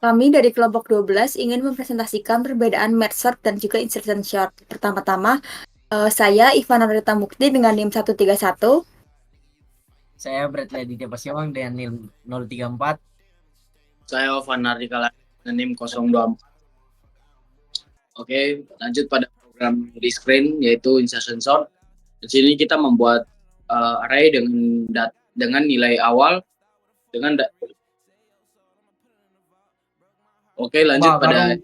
Kami dari kelompok 12 ingin mempresentasikan perbedaan merge sort dan juga insertion sort. Pertama-tama, saya Ivana Rita Mukti dengan NIM 131. Saya Bradley Aditya Pasiwang dengan NIM 034. Saya Ovan Nardikala dengan NIM 024. Oke, lanjut pada program di screen yaitu insertion sort. Di sini kita membuat array dengan nilai awal dengan Oke, lanjut pada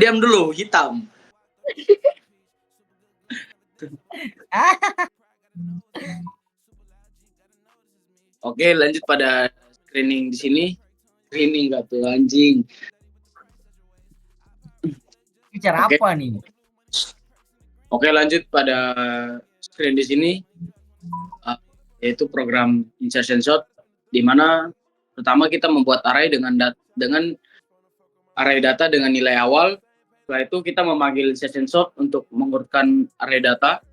diam dulu, hitam. Oke, lanjut pada screening di sini. Screening nggak tuh anjing. Bicara Oke. apa nih? Oke, lanjut pada screen di sini yaitu program insertion sort, di mana pertama kita membuat array dengan array data dengan nilai awal. Setelah itu kita memanggil insertion sort untuk mengurutkan array data.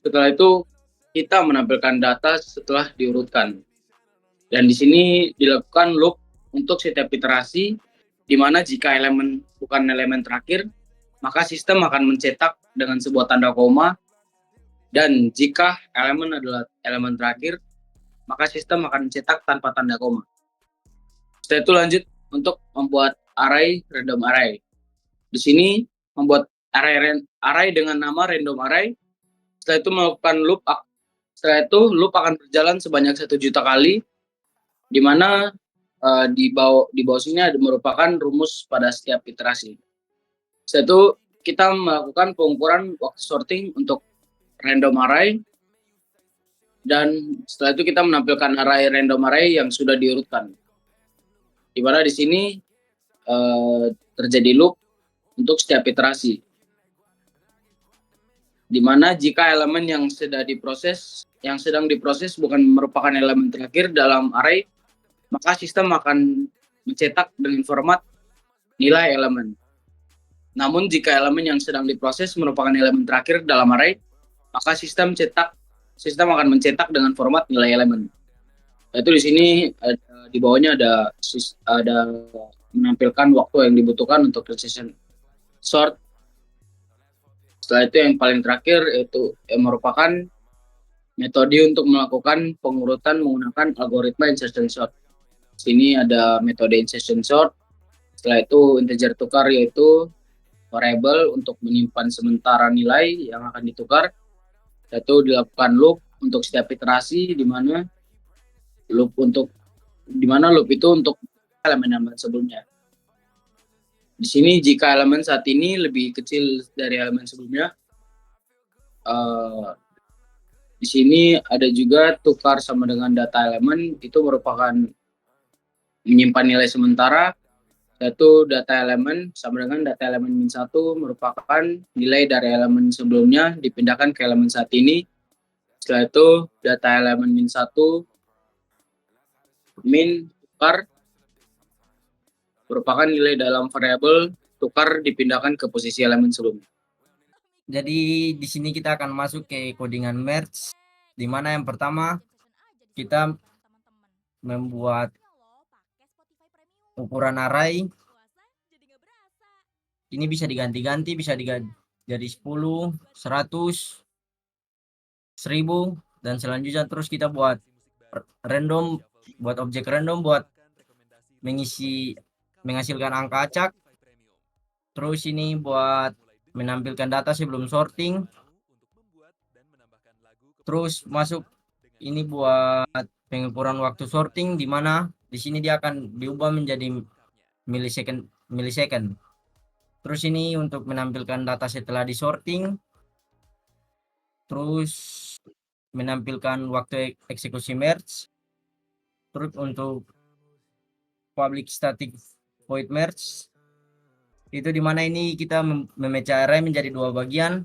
Setelah itu kita menampilkan data setelah diurutkan. Dan di sini dilakukan loop untuk setiap iterasi, di mana jika elemen bukan elemen terakhir, maka sistem akan mencetak dengan sebuah tanda koma. Dan jika elemen adalah elemen terakhir, maka sistem akan mencetak tanpa tanda koma. Setelah itu lanjut untuk membuat array random array. Di sini membuat array dengan nama random array. Setelah itu melakukan loop. Setelah itu loop akan berjalan sebanyak 1 juta kali, di mana di bawah sini ada merupakan rumus pada setiap iterasi. Setelah itu kita melakukan pengukuran waktu sorting untuk random array, dan setelah itu kita menampilkan array random array yang sudah diurutkan. Di mana di sini terjadi loop untuk setiap iterasi. Di mana jika elemen yang sedang diproses bukan merupakan elemen terakhir dalam array, maka sistem akan mencetak dengan format nilai elemen. Namun jika elemen yang sedang diproses merupakan elemen terakhir dalam array, maka sistem akan mencetak dengan format nilai elemen. Itu di sini di bawahnya ada menampilkan waktu yang dibutuhkan untuk precision sort. Setelah itu yang paling terakhir yaitu merupakan metode untuk melakukan pengurutan menggunakan algoritma insertion sort. Sini ada metode insertion sort. Setelah itu integer tukar yaitu variable untuk menyimpan sementara nilai yang akan ditukar. Yaitu dilakukan loop untuk setiap iterasi, di mana loop itu untuk elemen sebelumnya. Di sini jika elemen saat ini lebih kecil dari elemen sebelumnya, di sini ada juga tukar sama dengan data elemen, itu merupakan menyimpan nilai sementara, yaitu data elemen sama dengan data elemen -1 merupakan nilai dari elemen sebelumnya dipindahkan ke elemen saat ini. Setelah itu data elemen -1 tukar merupakan nilai dalam variabel tukar dipindahkan ke posisi elemen sebelumnya. Jadi di sini kita akan masuk ke codingan merge, di mana yang pertama kita membuat ukuran array. Ini bisa diganti-ganti, bisa jadi 10, 100, 1000, dan selanjutnya terus kita buat random, buat objek random buat menghasilkan angka acak. Terus ini buat menampilkan data sebelum sorting. Terus masuk ini buat pengukuran waktu sorting, di mana di sini dia akan diubah menjadi millisecond. Terus ini untuk menampilkan data setelah disorting. Terus menampilkan waktu eksekusi merge. Terus untuk public static void merge, itu dimana ini kita memecah array menjadi 2 bagian,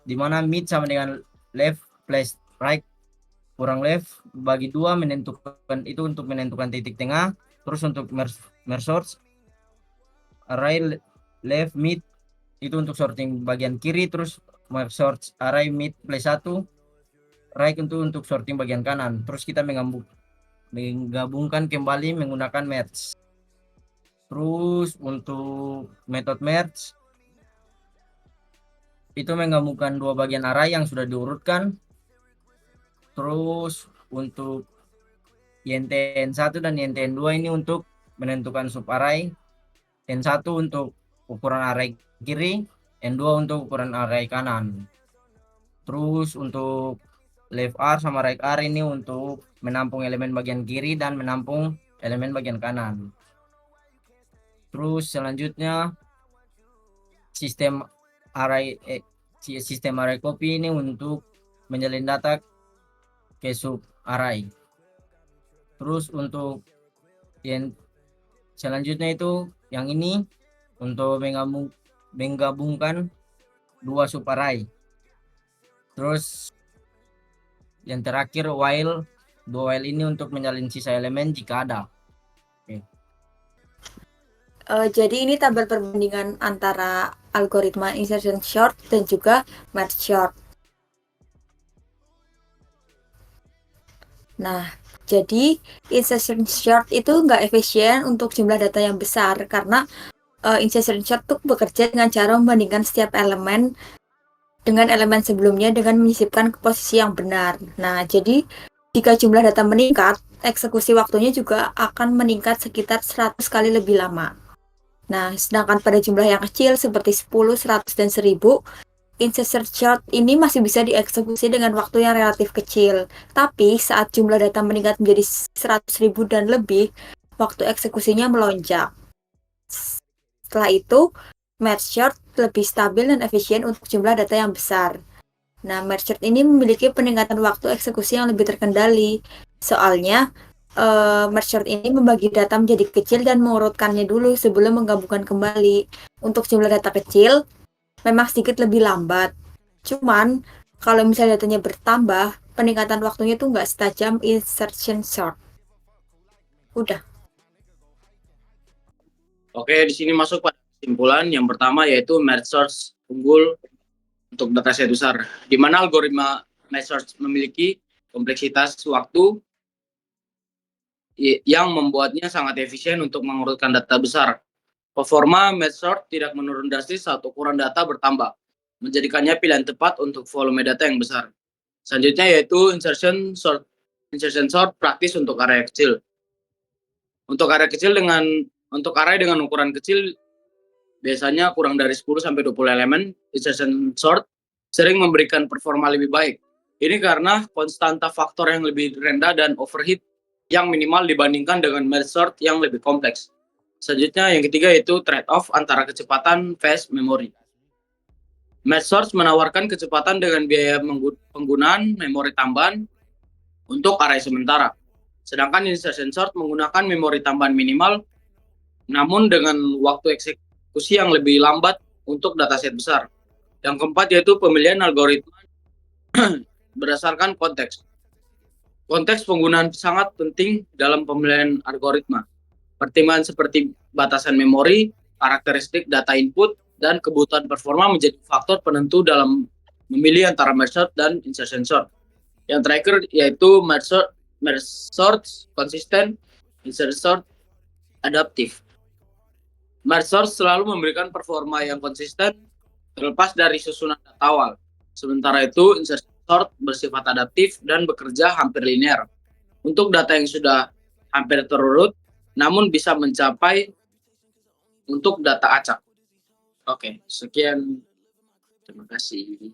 dimana mid sama dengan left plus right kurang left bagi 2, menentukan itu untuk menentukan titik tengah. Terus untuk merge source array left mid itu untuk sorting bagian kiri. Terus merge source array mid plus 1 right untuk sorting bagian kanan. Terus kita menggabungkan kembali menggunakan merge. Terus untuk metode merge itu menggabungkan dua bagian array yang sudah diurutkan. Terus untuk INTN1 dan INTN2 ini untuk menentukan sub array. N1 untuk ukuran array kiri, N2 untuk ukuran array kanan. Terus untuk left R sama right R ini untuk menampung elemen bagian kiri dan menampung elemen bagian kanan. Terus selanjutnya sistem array copy ini untuk menjalin data ke sub array. Terus untuk yang selanjutnya itu yang ini untuk menggabungkan dua sub array. Terus yang terakhir while, dua while ini untuk menyalin sisa elemen jika ada. Jadi ini tabel perbandingan antara algoritma insertion sort dan juga merge sort. Nah, jadi insertion sort itu nggak efisien untuk jumlah data yang besar karena insertion sort itu bekerja dengan cara membandingkan setiap elemen dengan elemen sebelumnya dengan menyisipkan ke posisi yang benar. Nah, jadi jika jumlah data meningkat, eksekusi waktunya juga akan meningkat sekitar 100 kali lebih lama. Nah, sedangkan pada jumlah yang kecil seperti 10, 100, dan 1000, insertion sort ini masih bisa dieksekusi dengan waktu yang relatif kecil. Tapi saat jumlah data meningkat menjadi 100.000 dan lebih, waktu eksekusinya melonjak. Setelah itu, merge sort lebih stabil dan efisien untuk jumlah data yang besar. Nah, merge sort ini memiliki peningkatan waktu eksekusi yang lebih terkendali. Soalnya, merge sort ini membagi data menjadi kecil dan mengurutkannya dulu sebelum menggabungkan kembali. Untuk jumlah data kecil, memang sedikit lebih lambat. Cuman, kalau misalnya datanya bertambah, peningkatan waktunya tuh nggak setajam insertion sort. Udah. Oke, di sini masuk pada kesimpulan yang pertama yaitu merge sort unggul untuk dataset besar, di mana algoritma merge sort memiliki kompleksitas waktu yang membuatnya sangat efisien untuk mengurutkan data besar. Performa merge sort tidak menurun drastis saat ukuran data bertambah, menjadikannya pilihan tepat untuk volume data yang besar. Selanjutnya yaitu insertion sort praktis untuk area kecil. Untuk array dengan ukuran kecil biasanya kurang dari 10 sampai 20 elemen, insertion sort sering memberikan performa lebih baik. Ini karena konstanta faktor yang lebih rendah dan overhead yang minimal dibandingkan dengan merge sort yang lebih kompleks. Selanjutnya yang ketiga yaitu trade-off antara kecepatan vs memori. Merge sort menawarkan kecepatan dengan biaya penggunaan memori tambahan untuk array sementara. Sedangkan insertion sort menggunakan memori tambahan minimal, namun dengan waktu eksekusi yang lebih lambat untuk dataset besar. Yang keempat yaitu pemilihan algoritma berdasarkan konteks. Konteks penggunaan sangat penting dalam pemilihan algoritma. Pertimbangan seperti batasan memori, karakteristik data input, dan kebutuhan performa menjadi faktor penentu dalam memilih antara merge sort dan insertion sort. Yang terakhir yaitu merge sort konsisten, insertion sort adaptif. Merge sort selalu memberikan performa yang konsisten terlepas dari susunan data awal. Sementara itu, insertion sort bersifat adaptif dan bekerja hampir linear. Untuk data yang sudah hampir terurut, namun bisa mencapai untuk data acak. Oke, sekian. Terima kasih.